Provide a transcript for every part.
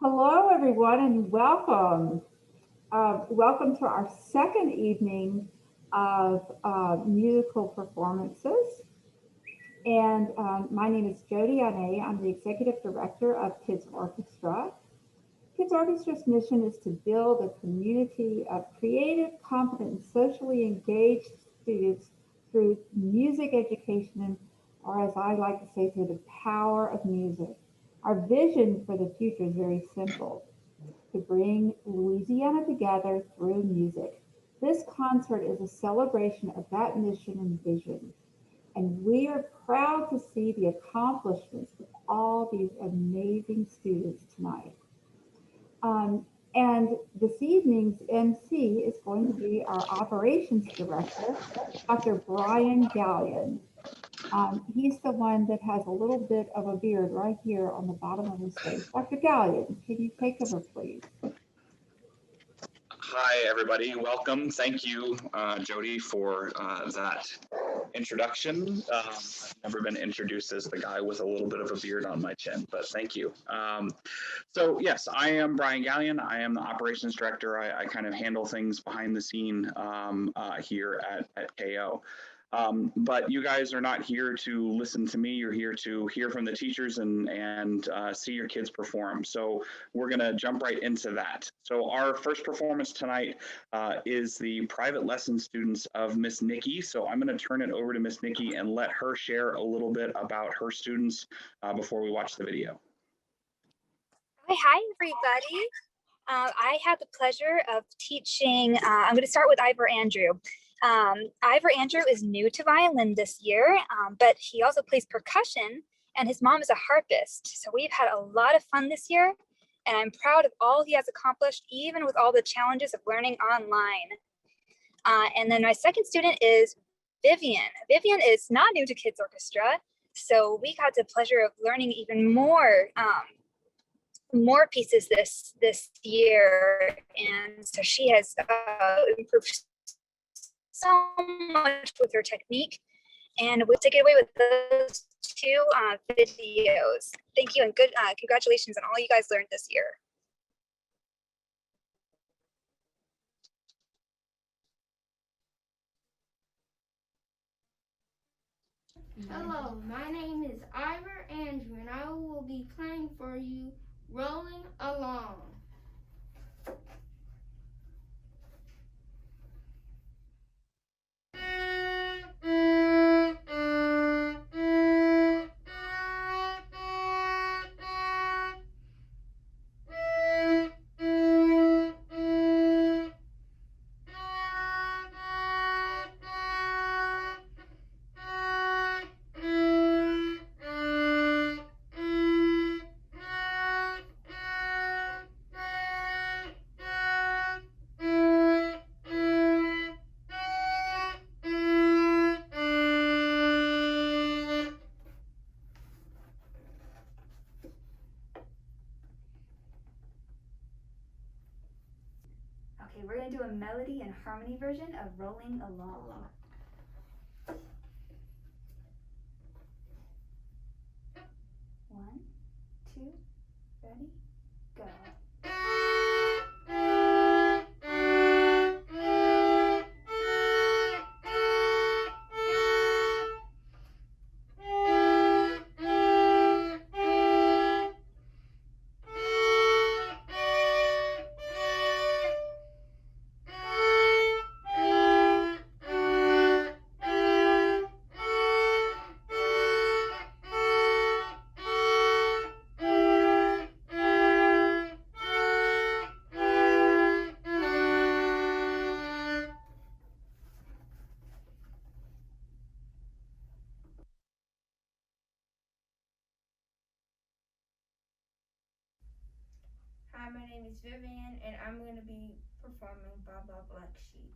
Hello, everyone, and welcome. Welcome to our second evening of musical performances. And my name is Jody Ane. I'm the Executive Director of Kids Orchestra. Kids Orchestra's mission is to build a community of creative, confident, and socially engaged students through music education, or as I like to say, through the power of music. Our vision for the future is very simple to bring Louisiana together through music. This concert is a celebration of that mission and vision. And we are proud to see the accomplishments of all these amazing students tonight. Um, and this evening's MC is going to be our operations director, Dr. Brian Gallion. He's the one that has a little bit of a beard right here on the bottom of his face. Dr. Gallion, can you take over, please? Hi, everybody. Welcome. Thank you, Jody, for that introduction. I've never been introduced as the guy with a little bit of a beard on my chin, but thank you. So yes, I am Brian Gallion. I am the operations director. I kind of handle things behind the scene here at KO. But you guys are not here to listen to me. You're here to hear from the teachers and see your kids perform. So we're going to jump right into that. So our first performance tonight is the private lesson students of Miss Nikki. So I'm going to turn it over to Miss Nikki and let her share a little bit about her students before we watch the video. Hi, everybody. I had the pleasure of teaching. I'm going to start with Ivor Andrew. Ivor Andrew is new to violin this year, but he also plays percussion, and his mom is a harpist. So we've had a lot of fun this year, and I'm proud of all he has accomplished, even with all the challenges of learning online. And then my second student is Vivian. Vivian is not new to Kids Orchestra, so we got the pleasure of learning even more pieces this year, and so she has improved so much with her technique, and we'll take it away with those two videos. Thank you, and good congratulations on all you guys learned this year. Hello, my name is Ivor Andrew, and I will be playing for you Rolling Along. Okay, we're gonna do a melody and harmony version of Rolling Along. One, two, ready, go. Hi, my name is Vivian, and I'm going to be performing Baba Black Sheep.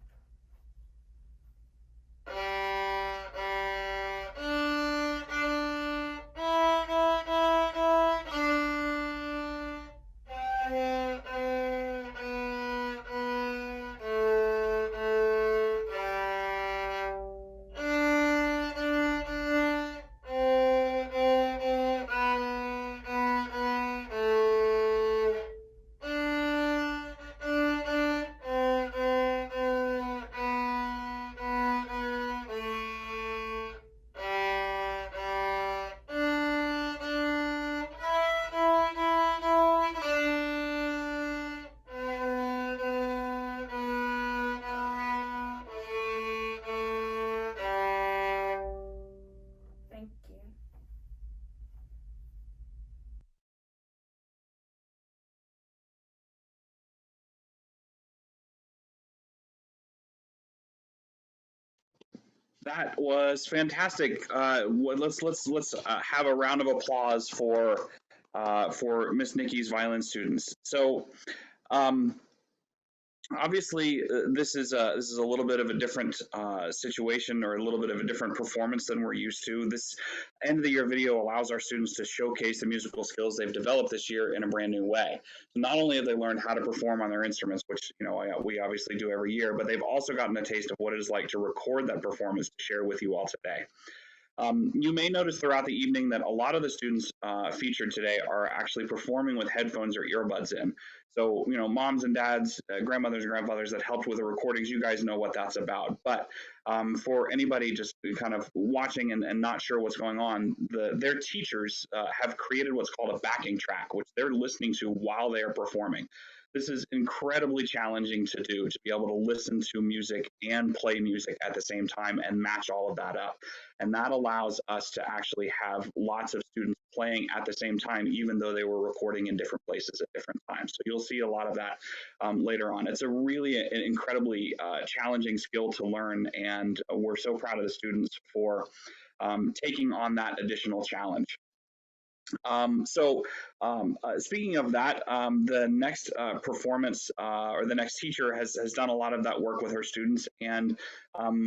That was fantastic. Let's have a round of applause for Miss Nikki's violin students. So, um, obviously, this is a little bit of a different situation, or a little bit of a different performance than we're used to. This end of the year video allows our students to showcase the musical skills they've developed this year in a brand new way. So not only have they learned how to perform on their instruments, which we obviously do every year, but they've also gotten a taste of what it is like to record that performance to share with you all today. You may notice throughout the evening that a lot of the students featured today are actually performing with headphones or earbuds in. So, moms and dads, grandmothers and grandfathers that helped with the recordings, you guys know what that's about. But for anybody just kind of watching and not sure what's going on, their teachers have created what's called a backing track, which they're listening to while they are performing. This is incredibly challenging to do, to be able to listen to music and play music at the same time and match all of that up. And that allows us to actually have lots of students playing at the same time, even though they were recording in different places at different times. So you'll see a lot of that later on. It's a really an incredibly challenging skill to learn, and we're so proud of the students for taking on that additional challenge. Speaking of that, the next performance or the next teacher has done a lot of that work with her students, and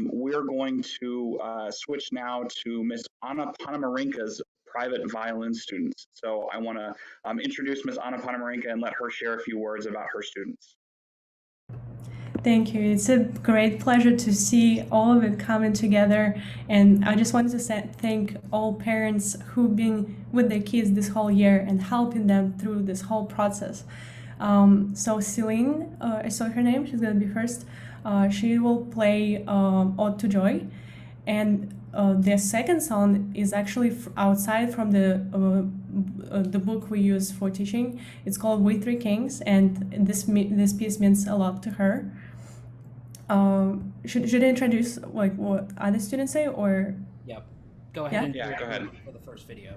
we're going to switch now to Miss Anna Panamarenka's private violin students. So I want to introduce Miss Anna Panamarenka and let her share a few words about her students. Thank you. It's a great pleasure to see all of it coming together. And I just wanted to thank all parents who've been with their kids this whole year and helping them through this whole process. So Celine, I saw her name, she's going to be first. She will play Ode to Joy. And the second song is actually outside from the book we use for teaching. It's called We Three Kings, and this piece means a lot to her. Should I introduce like what other students say, or? Yep. Go ahead. Yeah, go ahead. For the first video.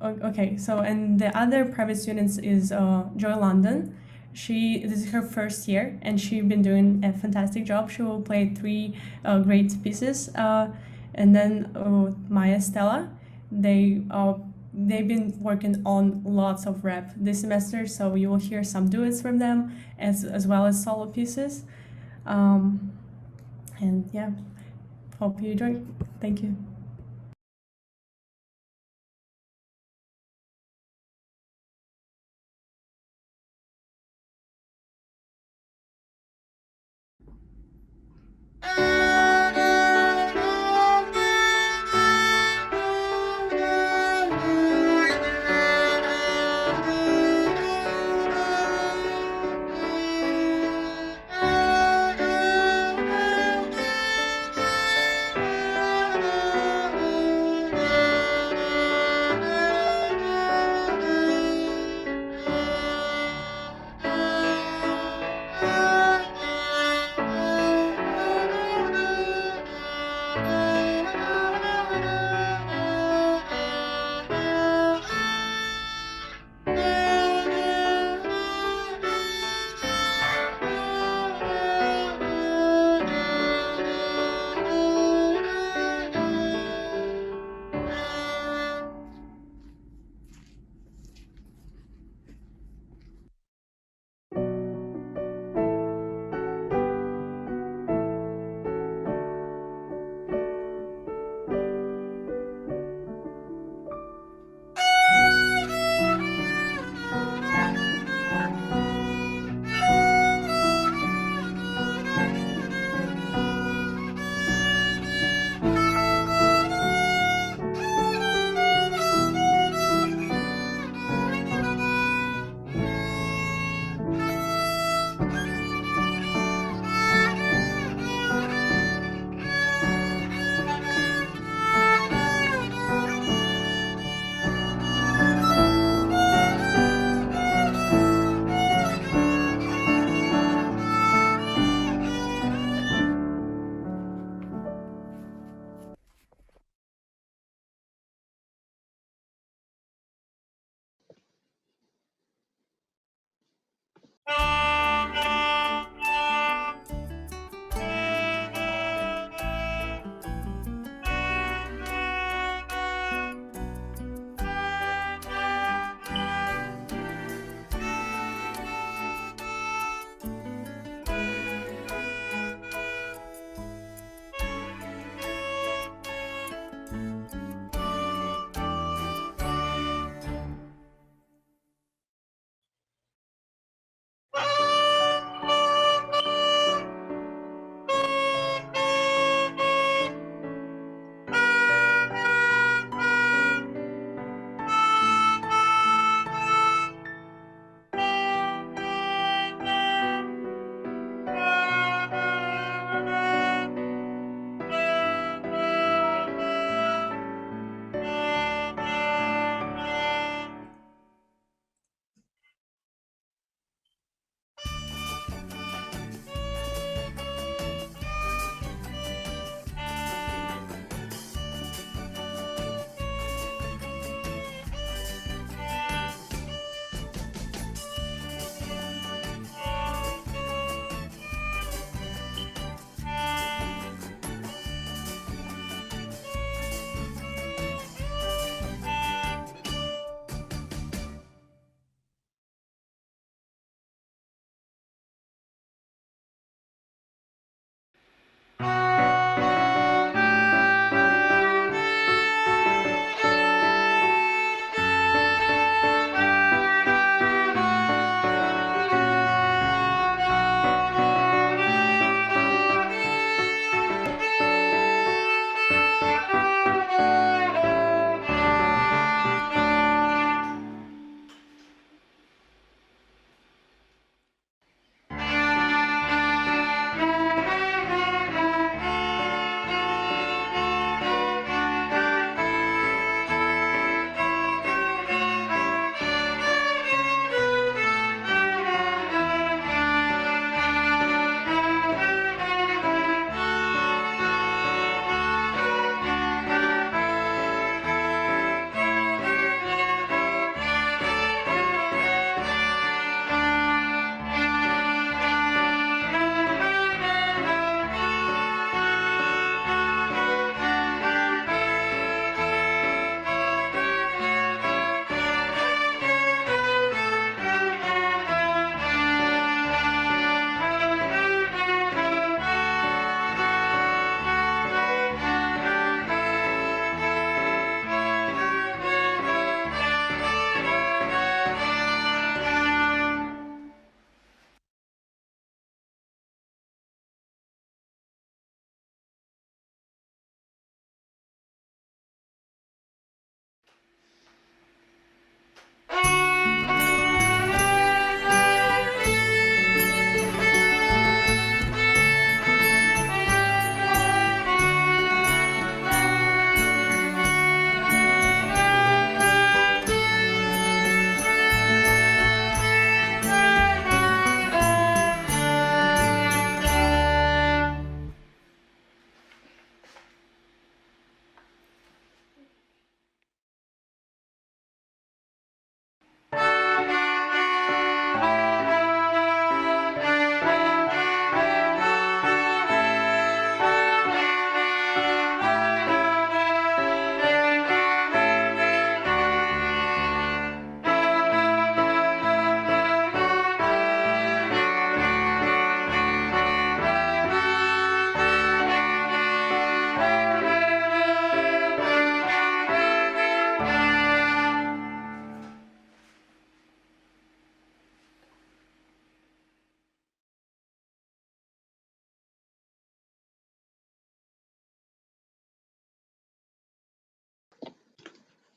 Okay, so and the other private students is Joy London. This is her first year, and she's been doing a fantastic job. She will play 3 great pieces, and then Maya Stella. They've been working on lots of rep this semester, so you will hear some duets from them as well as solo pieces. And yeah, hope you enjoy. Thank you.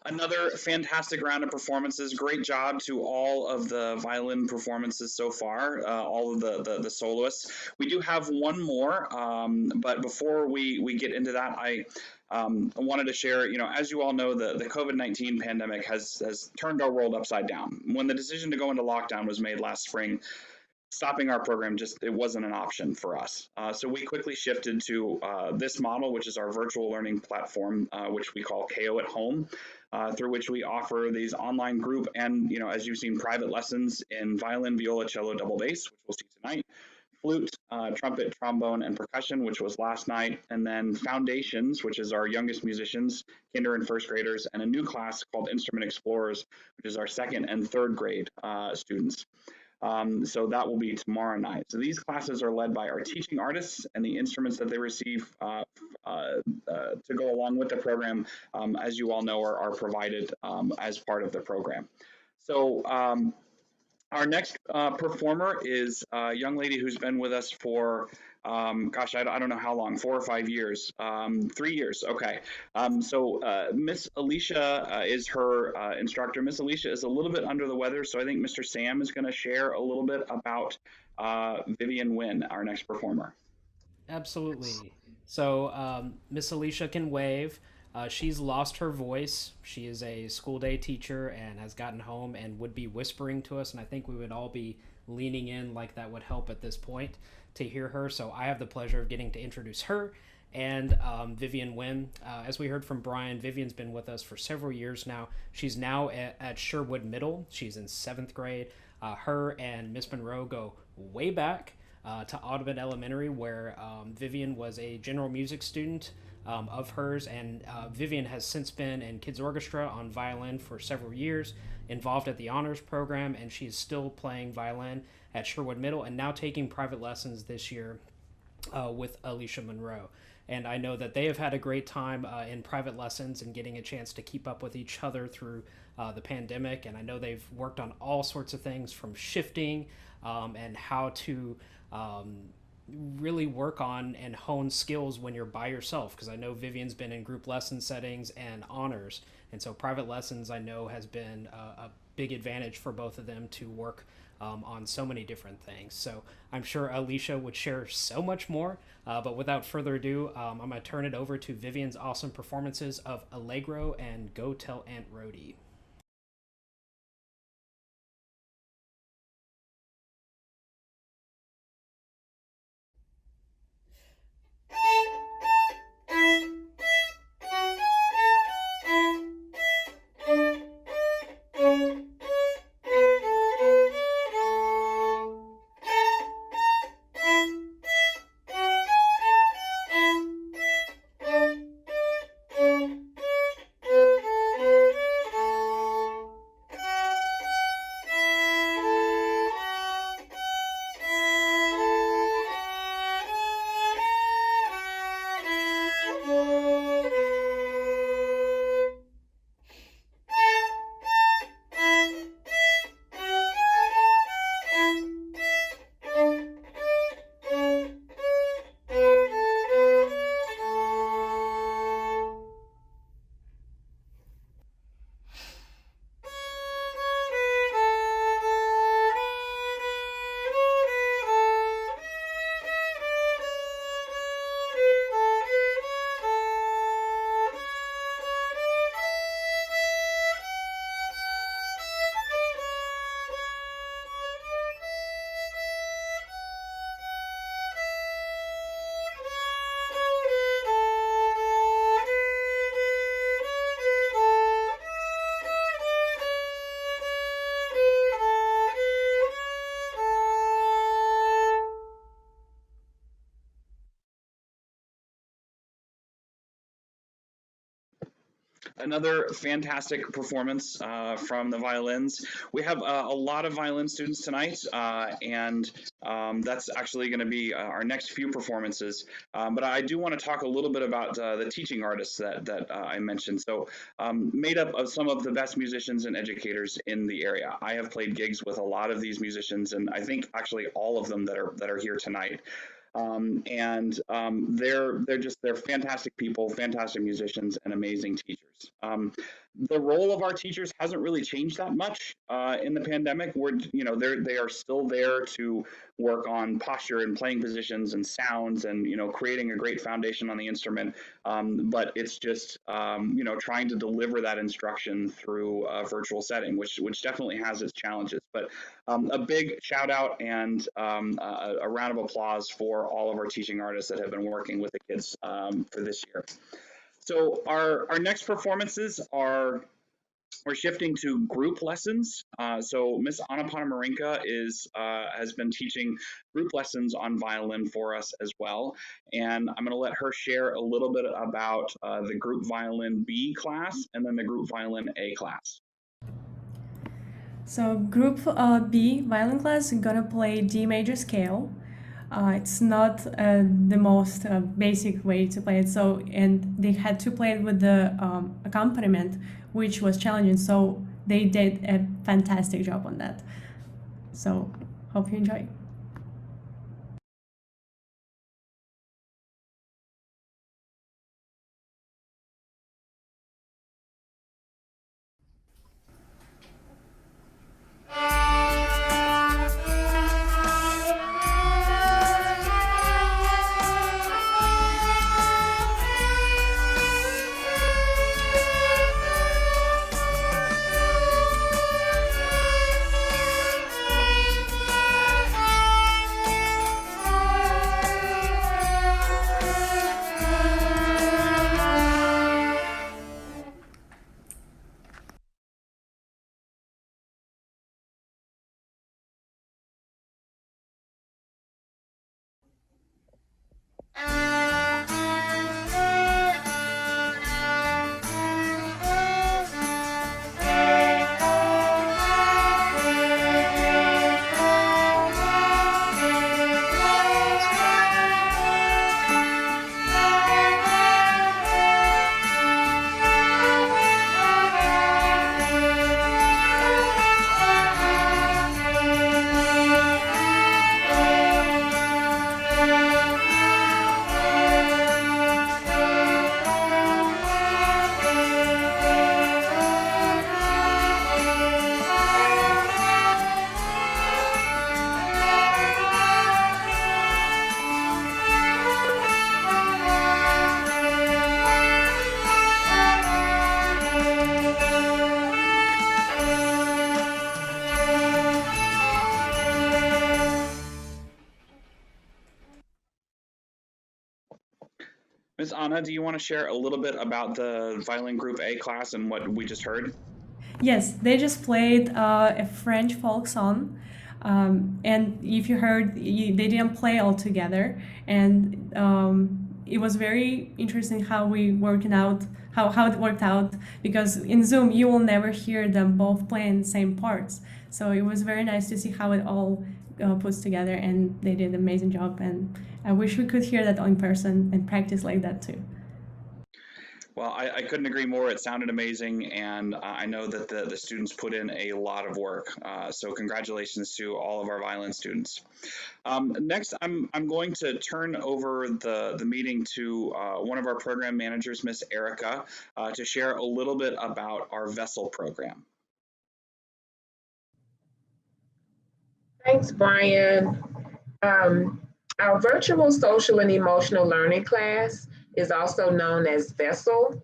Another fantastic round of performances. Great job to all of the violin performances so far, all of the soloists. We do have one more, but before we get into that, I wanted to share, as you all know, the COVID-19 pandemic has turned our world upside down. When the decision to go into lockdown was made last spring, stopping our program it wasn't an option for us. So we quickly shifted to this model, which is our virtual learning platform, which we call KO at Home, through which we offer these online group and, as you've seen, private lessons in violin, viola, cello, double bass, which we'll see tonight, flute, trumpet, trombone, and percussion, which was last night, and then foundations, which is our youngest musicians, kinder and first graders, and a new class called Instrument Explorers, which is our second and third grade students. So that will be tomorrow night. So these classes are led by our teaching artists, and the instruments that they receive to go along with the program, as you all know, are provided as part of the program. So our next performer is a young lady who's been with us for, gosh, I don't know how long, 4 or 5 years, 3 years, okay. So Miss Alicia is her instructor. Miss Alicia is a little bit under the weather, so I think Mr. Sam is going to share a little bit about Vivian Nguyen, our next performer. Absolutely. So Miss Alicia can wave. She's lost her voice. She is a school day teacher and has gotten home and would be whispering to us, and I think we would all be leaning in like that would help at this point to hear her. So I have the pleasure of getting to introduce her and Vivian Nguyen. As we heard from Brian, Vivian's been with us for several years now. She's now at Sherwood Middle. She's in 7th grade. Her and Miss Monroe go way back to Audubon Elementary, where Vivian was a general music student of hers, and Vivian has since been in kids orchestra on violin for several years, involved at the honors program, and she's still playing violin at Sherwood Middle and now taking private lessons this year with Alicia Monroe. And I know that they have had a great time in private lessons and getting a chance to keep up with each other through the pandemic. And I know they've worked on all sorts of things from shifting and how to really work on and hone skills when you're by yourself, because I know Vivian's been in group lesson settings and honors, and so private lessons I know has been a big advantage for both of them to work on so many different things. So I'm sure Alicia would share so much more, but without further ado, I'm going to turn it over to Vivian's awesome performances of Allegro and Go Tell Aunt Rhody. Another fantastic performance from the violins. We have a lot of violin students tonight, and that's actually going to be our next few performances. But I do want to talk a little bit about the teaching artists that I mentioned. So made up of some of the best musicians and educators in the area. I have played gigs with a lot of these musicians, and I think actually all of them that are here tonight. They're fantastic people, fantastic musicians, and amazing teachers. The role of our teachers hasn't really changed that much in the pandemic. They are still there to work on posture and playing positions and sounds and, creating a great foundation on the instrument. But it's just, trying to deliver that instruction through a virtual setting, which definitely has its challenges. But a big shout out and a round of applause for all of our teaching artists that have been working with the kids for this year. So our next performances are, we're shifting to group lessons. So Miss Anna Panamarinka has been teaching group lessons on violin for us as well. And I'm going to let her share a little bit about the group violin B class and then the group violin A class. So group B violin class is gonna play D major scale. It's not the most basic way to play it. So, and they had to play it with the accompaniment, which was challenging. So they did a fantastic job on that. So hope you enjoy. Ms. Anna, do you want to share a little bit about the violin group A class and what we just heard? Yes, they just played a French folk song. And if you heard, they didn't play all together. And it was very interesting how it worked out, because in Zoom, you will never hear them both playing the same parts. So it was very nice to see how it all puts together, and they did an amazing job. And I wish we could hear that in person and practice like that too. Well, I couldn't agree more. It sounded amazing, and I know that the students put in a lot of work. So congratulations to all of our violin students. Next, I'm going to turn over the meeting to one of our program managers, Miss Erica, to share a little bit about our VESSEL program. Thanks, Brian. Our virtual social and emotional learning class is also known as VESSEL.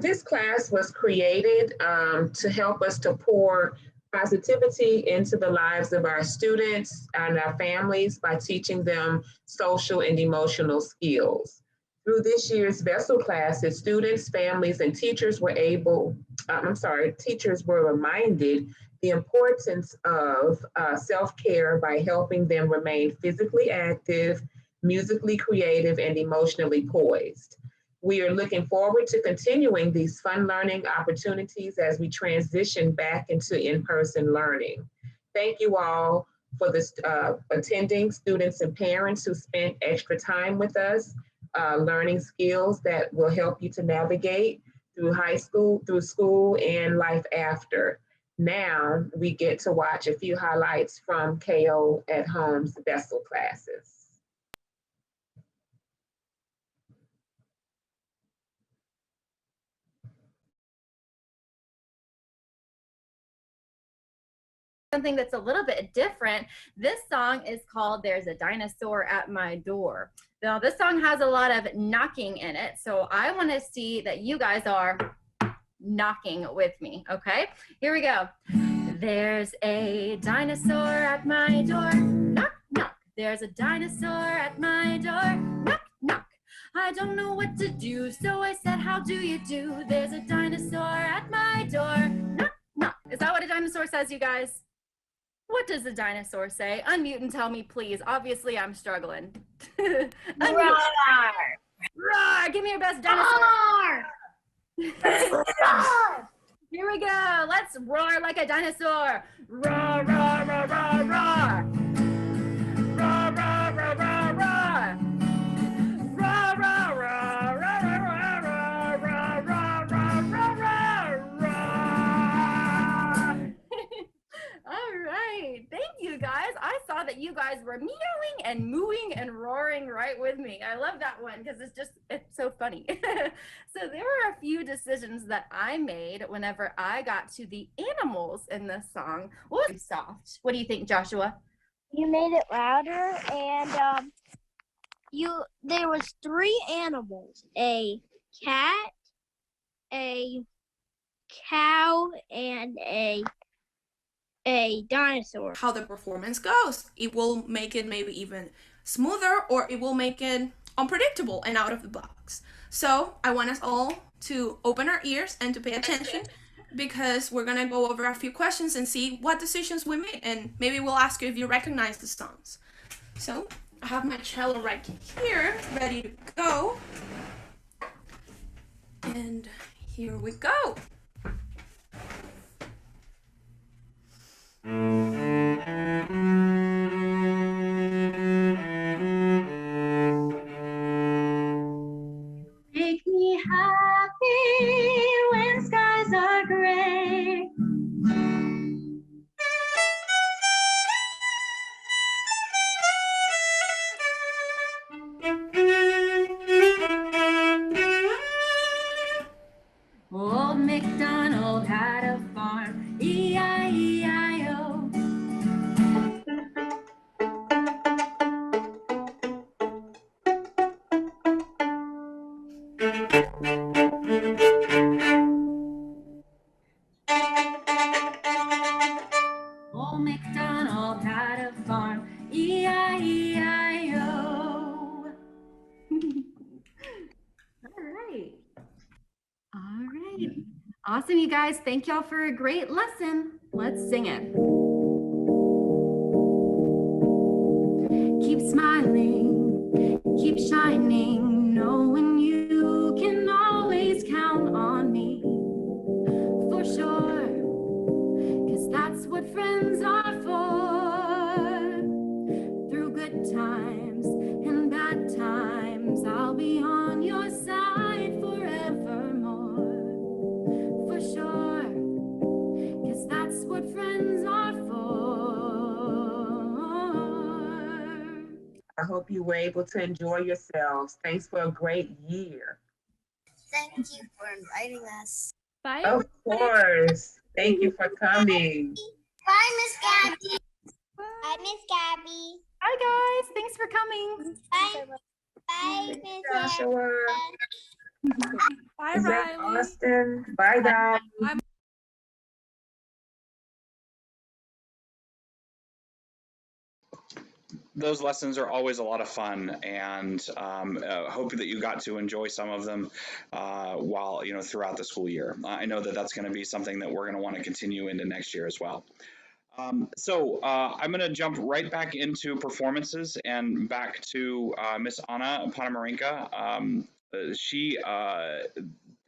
This class was created to help us to pour positivity into the lives of our students and our families by teaching them social and emotional skills. Through this year's VESSEL classes, students, families, and teachers were reminded the importance of self-care by helping them remain physically active, musically creative, and emotionally poised. We are looking forward to continuing these fun learning opportunities as we transition back into in-person learning. Thank you all for this attending, students and parents who spent extra time with us, learning skills that will help you to navigate through high school, through school, and life after. Now we get to watch a few highlights from KO at Home's VESSEL classes. something that's a little bit different. This song is called There's a Dinosaur at My Door. Now, this song has a lot of knocking in it, so I want to see that you guys are knocking with me, okay? Here we go. There's a dinosaur at my door. Knock, knock. There's a dinosaur at my door. Knock, knock. I don't know what to do, so I said, how do you do? There's a dinosaur at my door. Knock, knock. Is that what a dinosaur says, you guys? What does the dinosaur say? Unmute and tell me, please. Obviously, I'm struggling. Roar! Roar! Give me your best dinosaur. Roar! Here we go. Let's roar like a dinosaur. Roar, roar, roar, roar, roar. Roar, roar, roar, roar, roar. Roar, roar, roar, roar, roar, roar, roar, roar, roar, roar, roar. All right. Thank you, guys. I saw that you guys were meowing and mooing and roaring right with me. I love that one because it's so funny. So there were a few decisions that I made whenever I got to the animals in this song. What was soft? What do you think, Joshua? You made it louder, and there was 3 animals: a cat, a cow, and a dinosaur. How the performance goes. It will make it maybe even smoother, or it will make it unpredictable and out of the box. So I want us all to open our ears and to pay attention, because we're gonna go over a few questions and see what decisions we made, and maybe we'll ask you if you recognize the songs. So I have my cello right here, ready to go. And here we go. Make me happy when skies are gray. Old MacDonald had a farm, E-I-E-I-O. Old MacDonald had a farm, E-I-E-I-O. All right. All right. Awesome, you guys. Thank y'all for a great lesson. Let's sing it. Keep smiling, keep shining, knowing you can always count on me. For sure, 'cause that's what friends are for. Through good times and bad times, I'll be on your side forevermore. For sure, 'cause that's what friends are for. I hope you were able to enjoy yourselves. Thanks for a great year. Thank you for inviting us. Bye. Of course. Thank you for coming. Bye, Miss Gabby. Bye, Miss Gabby. Hi, guys. Thanks for coming. Bye. Bye, Miss Joshua. Bye, Is that Riley. Austin? Bye, guys. Bye. Those lessons are always a lot of fun, and hope that you got to enjoy some of them while throughout the school year. I know that that's going to be something that we're going to want to continue into next year as well. So I'm going to jump right back into performances and back to Miss Anna Panamarenko. She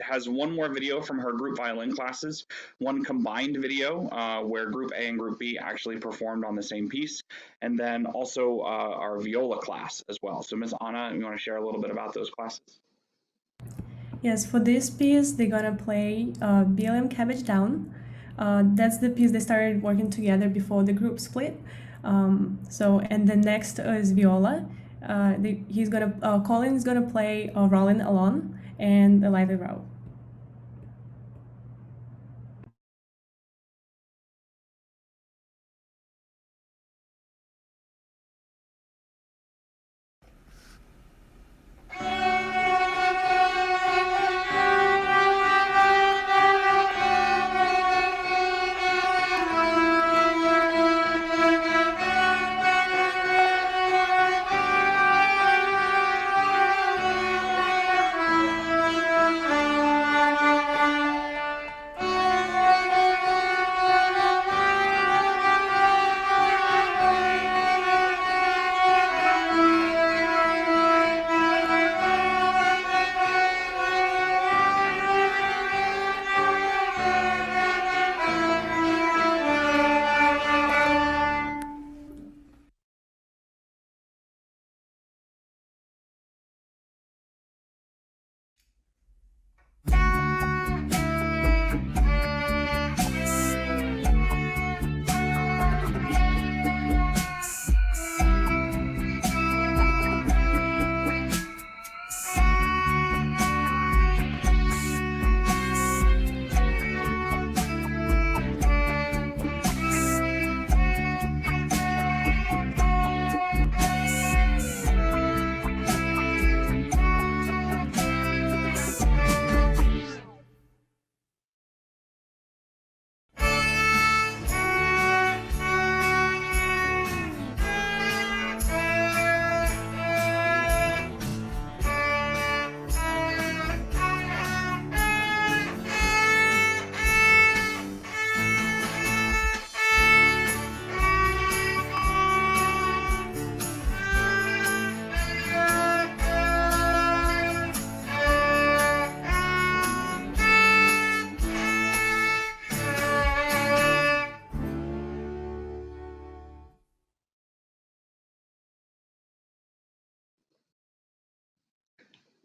has one more video from her group violin classes, one combined video where Group A and Group B actually performed on the same piece, and then also our viola class as well. So Ms. Anna, you want to share a little bit about those classes? Yes, for this piece, they're gonna play BLM Cabbage Down. That's the piece they started working together before the group split. And the next is viola. Colin is gonna play Rollin' Alone and the Lively Row.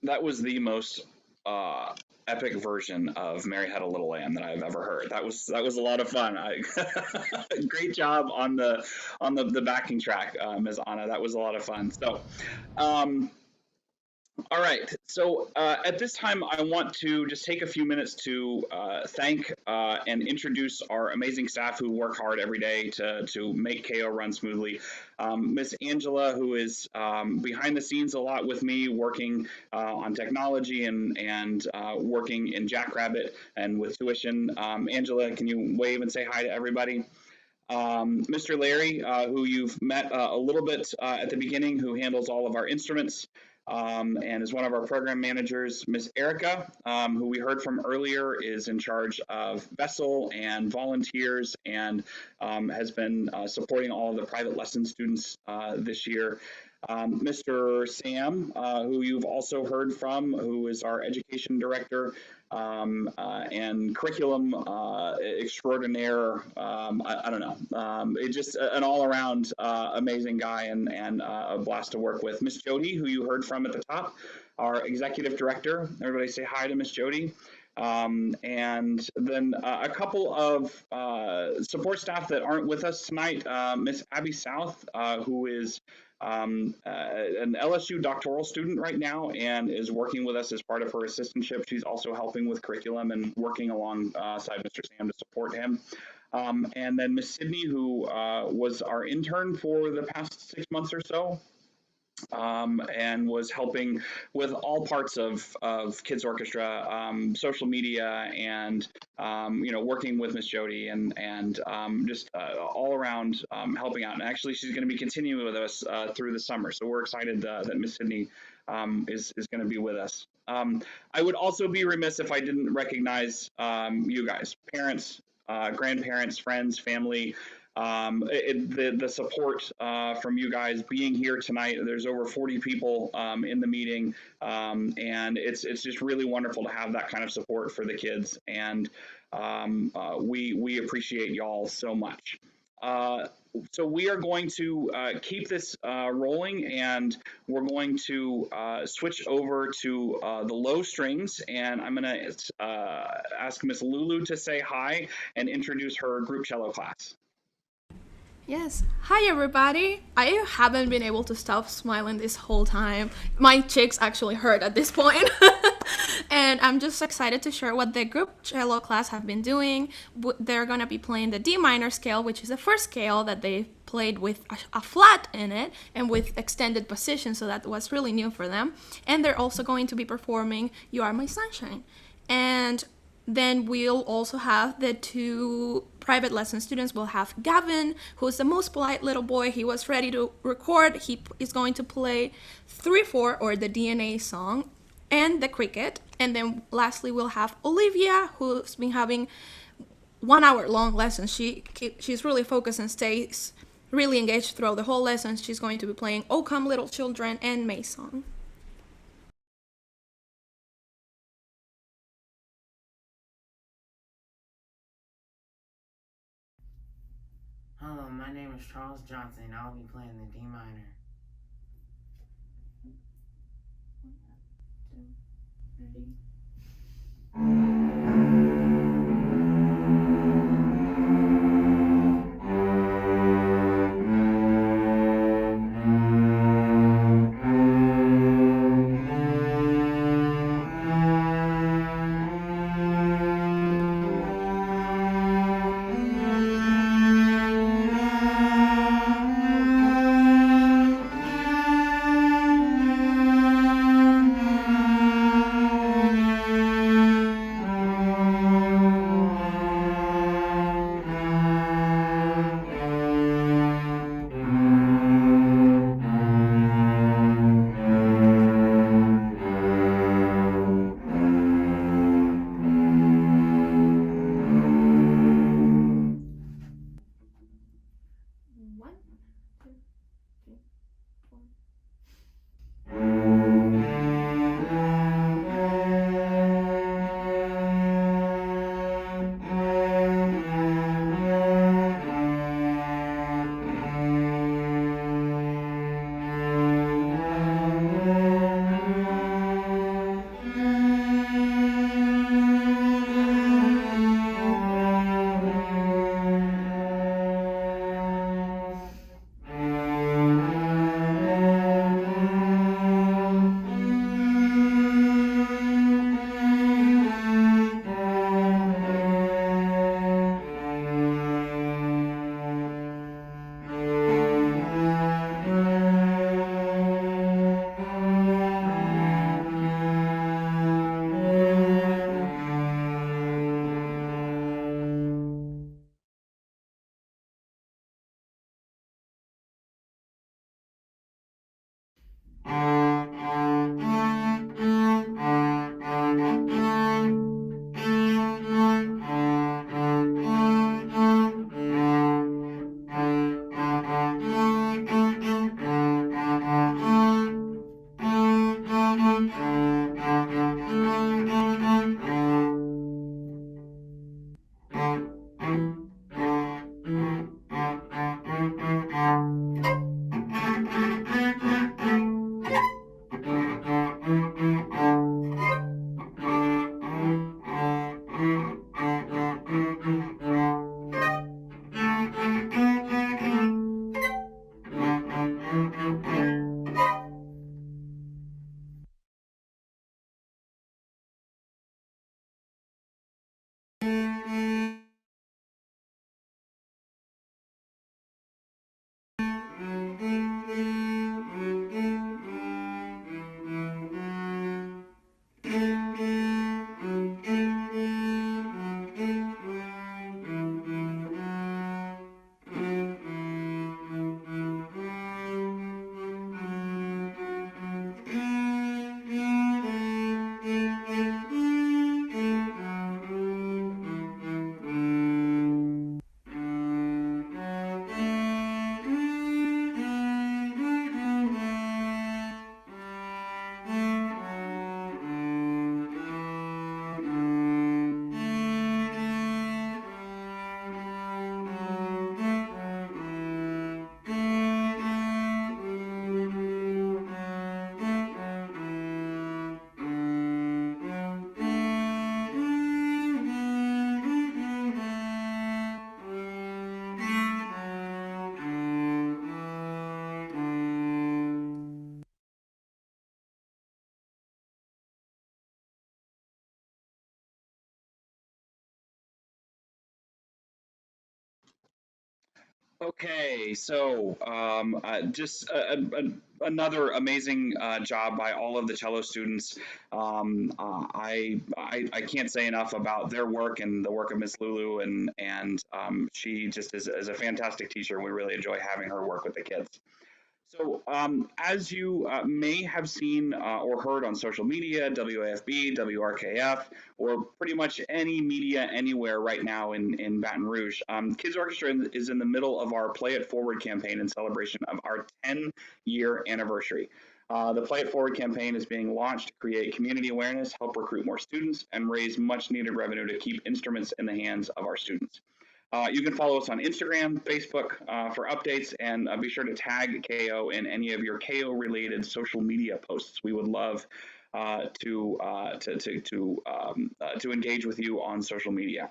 that was the most epic version of Mary Had a Little Lamb that I've ever heard. That was a lot of fun. Great job on the backing track, Ms. Anna. That was a lot of fun. So, all right. So at this time, I want to just take a few minutes to thank and introduce our amazing staff who work hard every day to make KO run smoothly. Miss Angela, who is behind the scenes a lot with me, working on technology and working in Jackrabbit and with tuition. Angela, can you wave and say hi to everybody? Mr. Larry, who you've met a little bit at the beginning, who handles all of our instruments. And is one of our program managers. Miss Erica, who we heard from earlier, is in charge of Vessel and volunteers and has been supporting all of the private lesson students this year. Mr. Sam, who you've also heard from, who is our education director and curriculum extraordinaire. I don't know. It's just an all-around amazing guy and a blast to work with. Miss Jody, who you heard from at the top, our executive director. Everybody say hi to Miss Jody. And then a couple of support staff that aren't with us tonight. Miss Abby South, who is an LSU doctoral student right now and is working with us as part of her assistantship. She's also helping with curriculum and working alongside Mr. Sam to support him. And then Miss Sydney, who was our intern for the past 6 months or so. And was helping with all parts of Kids Orchestra, social media, and working with Miss Jody and just all around helping out. And actually, she's going to be continuing with us through the summer. So we're excited that Miss Sydney is going to be with us. I would also be remiss if I didn't recognize you guys, parents, grandparents, friends, family. The support from you guys being here tonight. There's over 40 people in the meeting, and it's just really wonderful to have that kind of support for the kids, and we appreciate y'all so much. So we are going to keep this rolling, and we're going to switch over to the low strings, and I'm going to ask Miss Lulu to say hi and introduce her group cello class. Yes. Hi, everybody. I haven't been able to stop smiling this whole time. My cheeks actually hurt at this point. And I'm just excited to share what the group cello class have been doing. They're going to be playing the D minor scale, which is the first scale that they played with a flat in it and with extended position. So that was really new for them. And they're also going to be performing You Are My Sunshine. And then we'll also have the two private lesson students. We'll have Gavin, who's the most polite little boy. He was ready to record. He is going to play 3/4 or the DNA song and the cricket. And then lastly, we'll have Olivia, who's been having 1 hour long lessons. She's really focused and stays really engaged throughout the whole lesson. She's going to be playing O Come Little Children and May Song. Hello, my name is Charles Johnson. I'll be playing the D minor. Okay, so just another amazing job by all of the cello students. I can't say enough about their work and the work of Miss Lulu, and she just is a fantastic teacher. We really enjoy having her work with the kids. So, as you may have seen or heard on social media, WAFB, WRKF, or pretty much any media anywhere right now in Baton Rouge, Kids Orchestra is in the middle of our Play It Forward campaign in celebration of our 10-year anniversary. The Play It Forward campaign is being launched to create community awareness, help recruit more students, and raise much needed revenue to keep instruments in the hands of our students. You can follow us on Instagram, Facebook for updates, and be sure to tag KO in any of your KO related social media posts. We would love to engage with you on social media.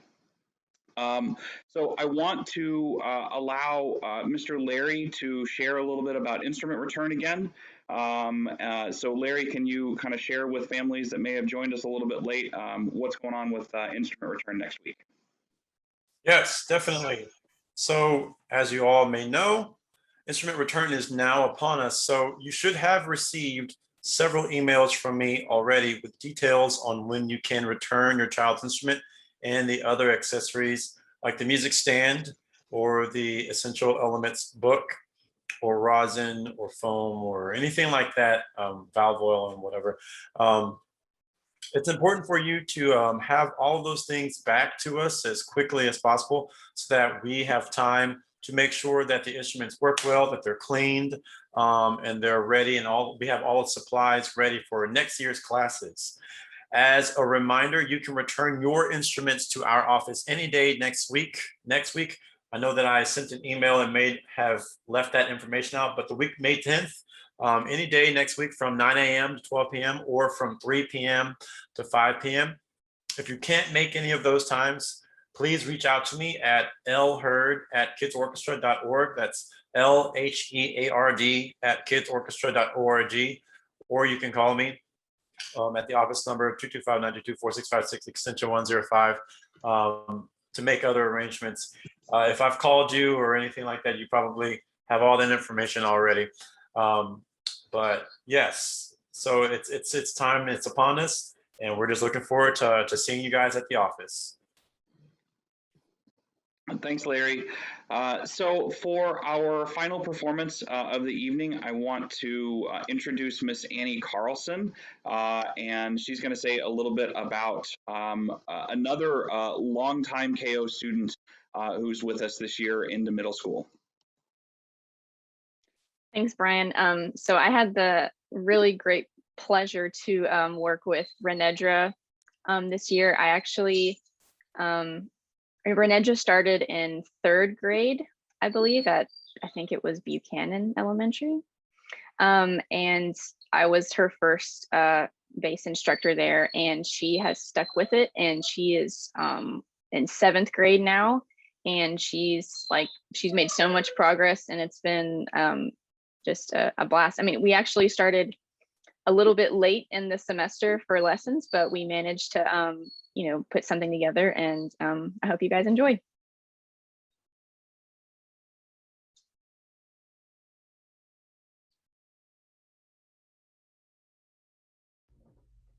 So I want to allow Mr. Larry to share a little bit about instrument return again. So Larry, can you kind of share with families that may have joined us a little bit late what's going on with instrument return next week? Yes, definitely. So as you all may know, instrument return is now upon us. So you should have received several emails from me already with details on when you can return your child's instrument and the other accessories like the music stand or the essential elements book or rosin or foam or anything like that, valve oil and whatever. It's important for you to have all of those things back to us as quickly as possible so that we have time to make sure that the instruments work well, that they're cleaned, and they're ready, and we have all the supplies ready for next year's classes. As a reminder, you can return your instruments to our office any day next week. I know that I sent an email and may have left that information out, but the week May 10th, any day next week from 9 a.m. to 12 p.m. or from 3 p.m. to 5 p.m. If you can't make any of those times, please reach out to me at lheard@kidsorchestra.org. That's LHEARD@kidsorchestra.org. Or you can call me at the office number 225-922-4656 extension 105 to make other arrangements. If I've called you or anything like that, you probably have all that information already. But yes, so it's time, it's upon us, and we're just looking forward to seeing you guys at the office. Thanks, Larry. So for our final performance of the evening, I want to introduce Miss Annie Carlson, and she's going to say a little bit about another longtime KO student who's with us this year in the middle school. Thanks, Brian. So I had the really great pleasure to work with Renedra this year. I actually, Renedra started in 3rd grade, I believe, I think it was Buchanan Elementary. And I was her first bass instructor there, and she has stuck with it, and she is in 7th grade now, and she's made so much progress, and it's been just a blast. I mean, we actually started a little bit late in the semester for lessons, but we managed to, put something together, and I hope you guys enjoy.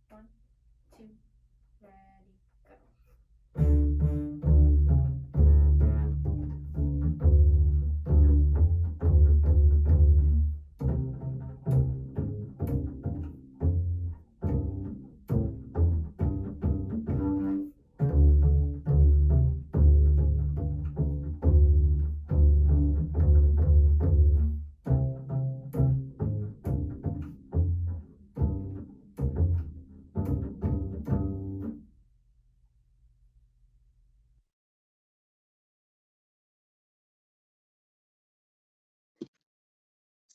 One, two, ready, go.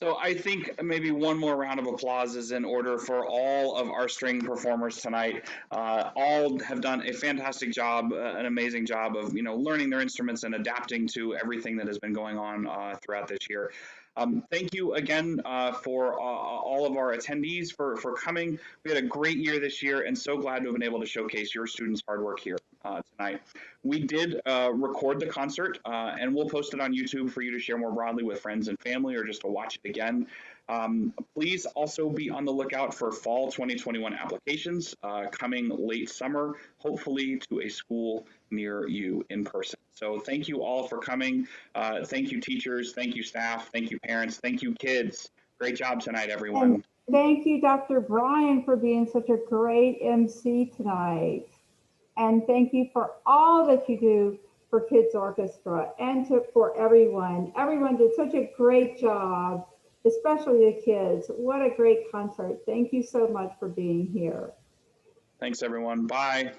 So I think maybe one more round of applause is in order for all of our string performers tonight. All have done a fantastic job, an amazing job of learning their instruments and adapting to everything that has been going on throughout this year. Thank you again for all of our attendees for coming. We had a great year this year, and so glad to have been able to showcase your students' hard work here. tonight. We did record the concert, and we'll post it on YouTube for you to share more broadly with friends and family, or just to watch it again. Please also be on the lookout for fall 2021 applications coming late summer, hopefully to a school near you in person. So thank you all for coming. Thank you, teachers. Thank you, staff. Thank you, parents. Thank you, kids. Great job tonight, everyone. And thank you, Dr. Brian, for being such a great MC tonight. And thank you for all that you do for Kids Orchestra and for everyone. Everyone did such a great job, especially the kids. What a great concert. Thank you so much for being here. Thanks, everyone. Bye.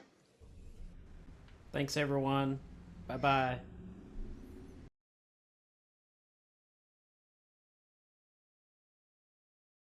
Thanks, everyone. Bye-bye.